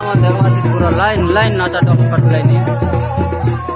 सामान देखवा पूरा लाइन लाइन नाचा टॉप कट लाइन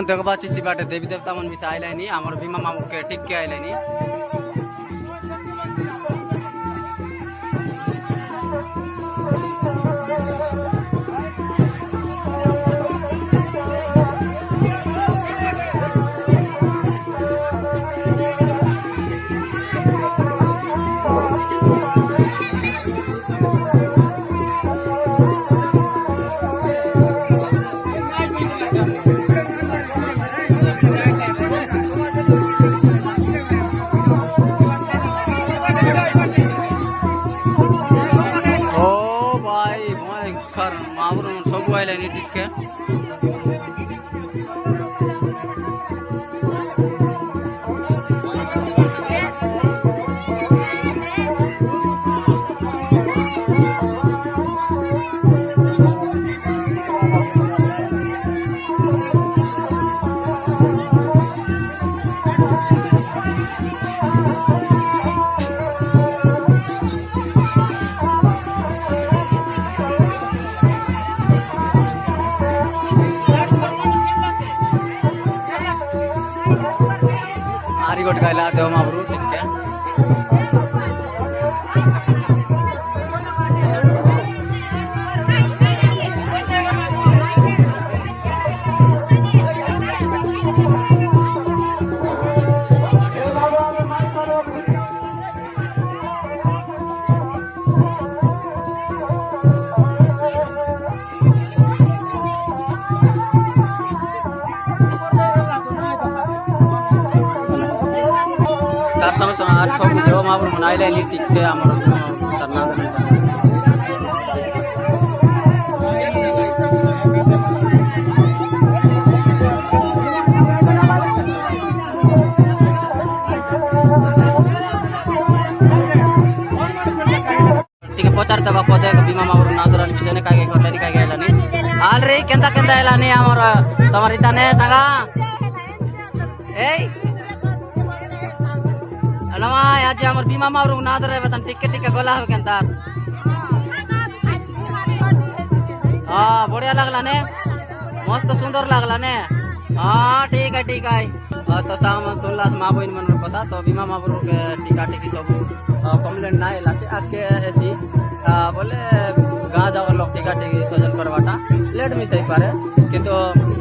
देखबा सी बाटे देवी देवता मन भी आइलानी आमर भीमा मामू के ठीक के आइलानी सब आइलानी ठीक के आरिगोट खाइला देव माबरू ठीक है सब देव महाप्रभु मन आइलानी टिके आमर तरना पचार दबा पदे बीमा मामर नाजरान विषय काय काय करलानी काय काय लानी आलरे केंता केंता एलानी आमर तमारी ताने सांगा ए अनवा आज आमर बीमा मामर नाजरा वेतन टिके टिके गला हो केंता हां बढ़िया लागला ने मस्त सुंदर लागला ने हां ठीक है तो ताम सोल्लास मा बहिन मन कथा तो बीमा मामर के टिका टिकी सब कंप्लेंट ना एलाचे आके एथी बोले गाँ जावर लोग टिका टिकी सजन करवाटा लेट मिस हो पारे किंतु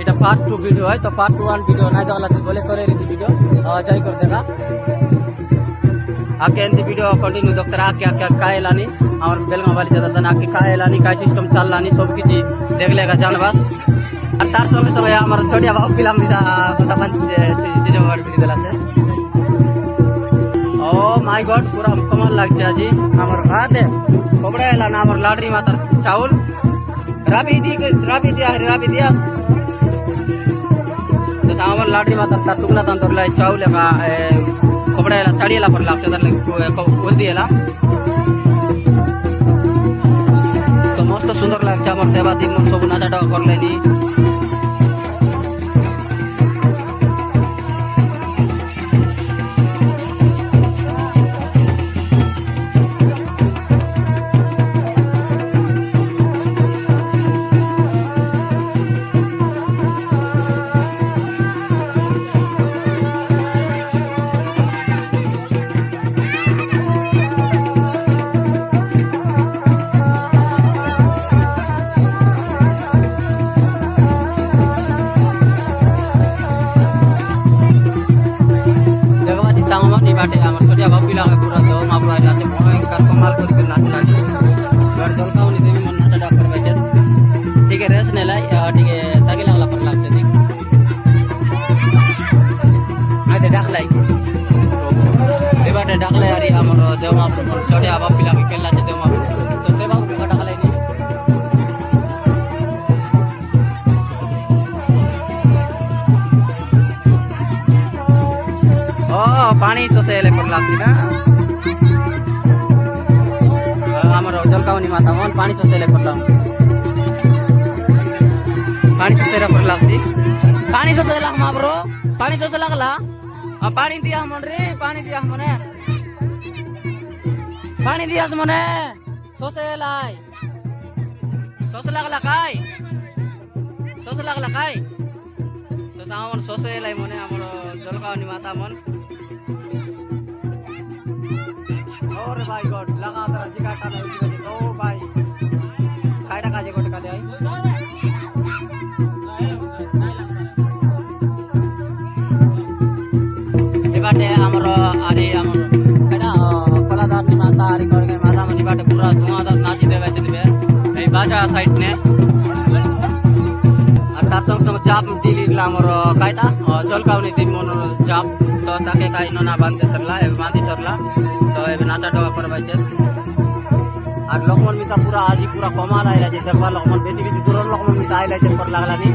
इटा पार्ट 2 वीडियो है तो पार्ट 1 वीडियो ना जावला बोले करे रही वीडियो जाई कर देगा आके एंती वीडियो कंटिन्यू दोक्तर आके आके काय लानी और बेलगा वाली जदा तना आके काय लानी काय सिस्टम चल लानी सब किछि देख लेगा जानबास और तार संगे संगे हमर छोटिया बाप फिल्म दिसा कथा पंच चीज वाड वीडियो देला से ओ माय गॉड पूरा कमाल लागছে আজি আমার হাতে কোবড়া এলা না আমার লাডরি মাতার চাউল রাবি দিয়া তো আমার লাডরি মাতার তার টুকলা তন্তর লাই চাউল একা কোবড়া এলা ছাড়ি এলা পর লাগছে তার কোল দিয়েলা তো মস্ত সুন্দর লাগছে আমার সেবা দি মন সব নাচাটা করলেনি बाटे आमर छोटिया बाप पिला के पूरा दो मापरो आइला से भयंकर कमाल करके नाच लागी और जलकावनी देवी मन नाच डाक कर बैठे ठीक है रेस नेलाई ठीक है ताकि लागला पर लागছে देख आते डाकलाई ए बाटे डाकलाई यारी आमर देव मापरो छोटिया बाप पिला के खेलला से देव मापरो तो से बाप के डाकलाई नहीं पानी सोसेले पर लागती ना हमर जलकावनी माता मन पानी सोसेले पर लाग पानी सोसेले पर लागती पानी सोसेला मा ब्रो पानी सोसे लागला पानी दिया मन रे पानी दिया मने पानी दिया मने सोसेलाई सोसे लागला काय तो सामन सोसेलाई मने हमर जलकावनी माता मन और भाई गॉड लगा तरह जिकाटा ना उठी तो भाई कायटा काजे गोट काले आई ए बाटे हमर आरे हमर काटा कलादार नि माता आरे करके माता मनि बाटे पूरा धुआंदार नाची देवे देबे ए बाजा साइड ने और तार संग संग जाप दिली हमर कायटा जलकावनी दिन मन जाप तो ताके काई नना बांधते सरला ए बांधी सरला तो ए नाचा डवा पर बैठे और लोकमन मिता पूरा आज पूरा कमाल आइला जे देखबा लोकमन बेसी दूर लोकमन मिता आइला जे पर लागला नी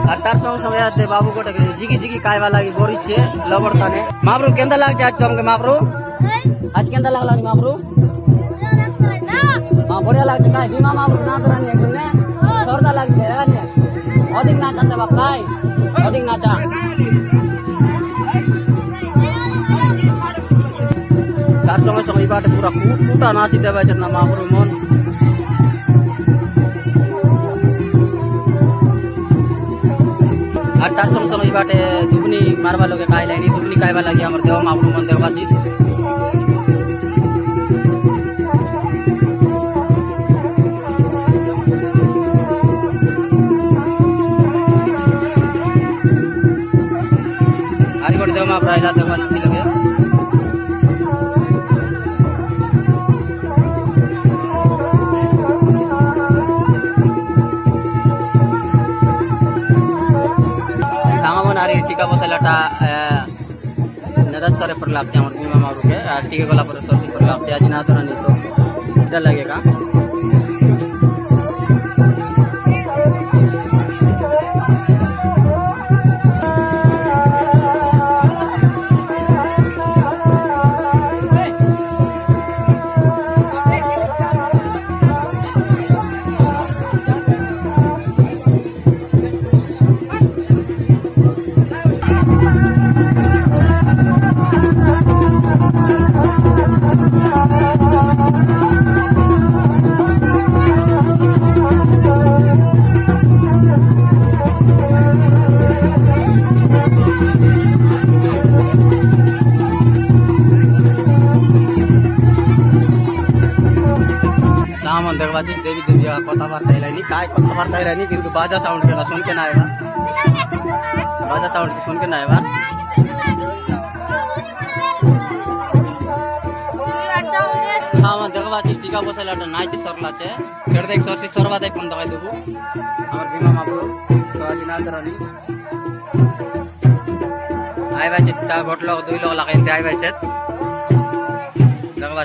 और तार संग संग दे बाबू गोटे जिगी कायवा लागी गोरी छे लबरताने माबरू केंदा लाग जाय तुमके माबरू आज केंदा लागला नी माबरू हां बढ़िया लागछ काय बीमा माबरू नाचरानी एकने सरदा लागछ रानी अधिक नाचा देबा काय अधिक नाचा तार संगे संगे बाटे पूरा कूटा नाची देवे जना माबरू मन और तार संगे संगे बाटे दुबनी मारवा लोगे काय लाइनी दुबनी कायवा लागी हमर देव माबरू मन देवबाजी आरी गोट देव माबरू आइला देवा नाची लगे टीका बसाइलाटा नरद सरे पर लागते আমার বিমা মাবরুকে আর টিকা গলা পরে সরষে पर लागते आज ना तो नहीं तो এটা लगेगा सामान देखवा देवी देवी कथाबार्ता हिलानी काय कथाबार्ता हिलानी किंतु बाजा साउंड के सुन के ना आएगा बाजा साउंड सुन के ना आएगा सामान देखवा टीका बसाइला नाइचे सरला छे फेर देख सरसी सरवा दे कोन दगाई देबो हमर बीमा माबू तो आज ना दरानी आइ बाजे ता भटलो दुई लोग लगाइन दे आइ बाजे देखवा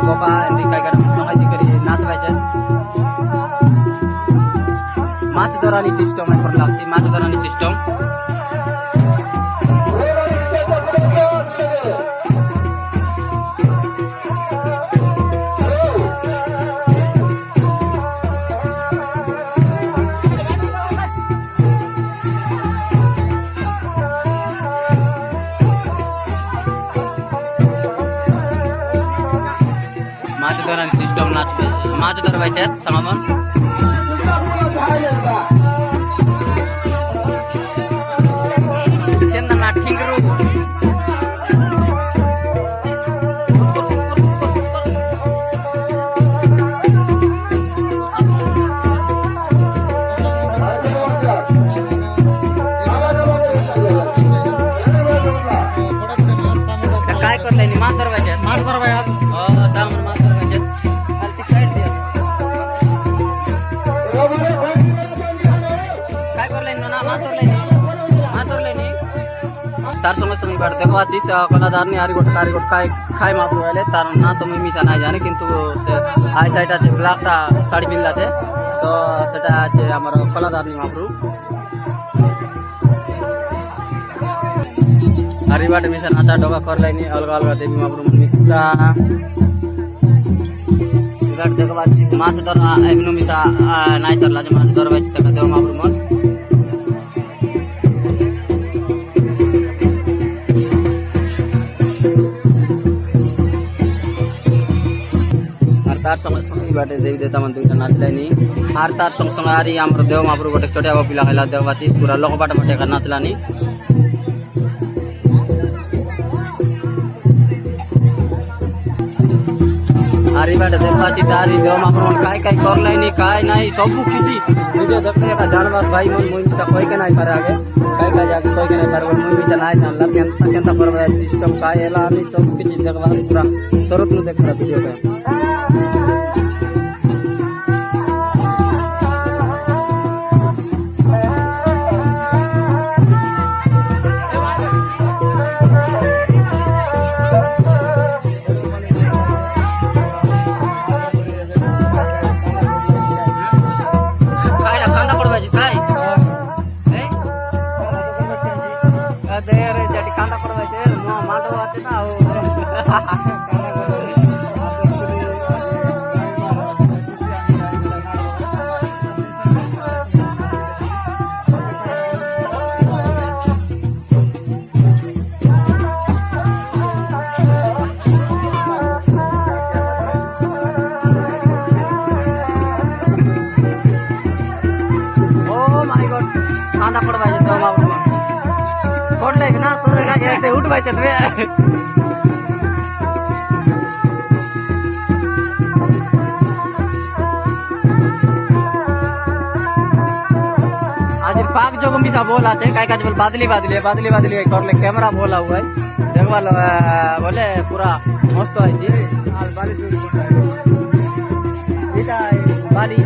गोपा काय कर संगाई करी नाचवायचे माछ दरानी सिस्टम आहे पर लागते माछ दरानी सिस्टम सिस्टम नाच माछ धरवायचे सामान केंदा ना ठिंगरू काय करताय नी माछ धरवायचे सामान माछ धरवायचे तार संग संग बात देखो आज कलादार ने आरी गोट काय खाय माप वाले तार ना तो मिसा ना जाने किंतु आइ साइड আছে ব্ল্যাকটা শাড়ি পিনলাতে তো সেটা আছে আমার কলাদার নি মাপরু आरी बाटे मिसा नाचा डोगा करलाइनी अलगा अलगा देवी मापरु मिसा गाट देखो आज माछ दर एमनु मिसा नाइ सरला जे माछ दर बाइच तक देव मापरु मन तार संग संग बाटे देवी देवता मन दुईटा नाचलानी आर तार संग संग आरी हमर देव महाप्रभु गोटे छोटिया पिला हैला देवबाती पूरा लोक बाटे बाटे का नाचलानी आरी बाटे देखबाची तारी देव महाप्रभु काय काय करलानी काय नाही सब किछि वीडियो देखने का जानवर भाई मन मुई मिसा कोई के नाही पारे आगे काय काय जाके कोई के नाही पारे मुई मिसा नाही जानला केंता परवा सिस्टम काय एला आणि सब किछि देखबा पूरा सरत नु देखरा वीडियो का कांदा पडवायचे तेव्हा सोडलंय ना सोडलं काय ते उठवायचे आज पाक जो मिसा बोल आछे काय काज बोल बादली बादली करले कैमरा बोला हुआ है देखवा बोले पूरा मस्त है जी बाली